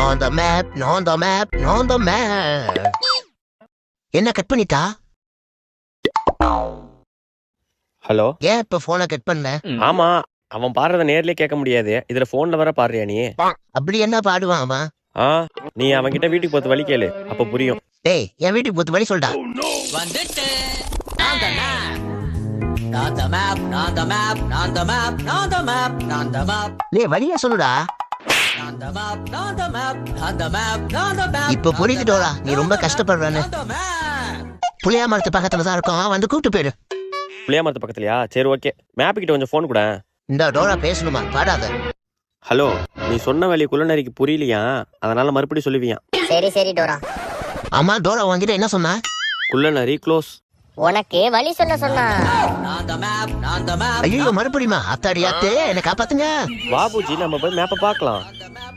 on the map, on the map, on the map. என்ன cut பண்ணிட்டா? Hello. ஏன் இப்ப போனை கட் பண்ண? ஆமா, அவன் பாடுறத நேர்லயே கேட்க முடியாது. இதுல போன்ல வர பாடுறியா நீ? அப்படி என்ன பாடுவான் அவன்? நீ அவன் கிட்ட வீட்டுக்கு போத்து வழி கேளு, அப்ப புரியும். டேய், என் வீட்டுக்கு போத்து வழி சொல்டா. வந்துட்டு on the map, on the map, on the map, on the map, on the map, on the map. டேய், வழியா சொல்லுடா. On the map, on the map, on the map, on the map. இப்ப புரியுது டோரா, நீ ரொம்ப கஷ்டப்படுறன்னு. புளியா மரத்து பக்கத்துல தான் இருக்கும், வந்து கூப்பிட்டு போயிடு. புளியா மரத்து பக்கத்துலயா? சரி, ஓகே. மேப் கிட்ட கொஞ்சம் போன் கூட. இந்த டோரா பேசணுமா? பாடாத. ஹலோ, நீ சொன்ன வழி குள்ளநரிக்கு புரியலையா, அதனால மறுபடியும் சொல்லுவியா? சரி சரி டோரா. ஆமா, டோரா உன்கிட்ட என்ன சொன்னா? குள்ளநரி க்ளோஸ். உனக்கு வழி சொல்ல சொன்னா. On the map, on the map. ஐயோ, மறுபடியுமா? அத்தாடி அத்தே, என்ன காப்பாத்துங்க. பாபுஜி, நம்ம போய் மேப்பை பார்க்கலாம். On the map,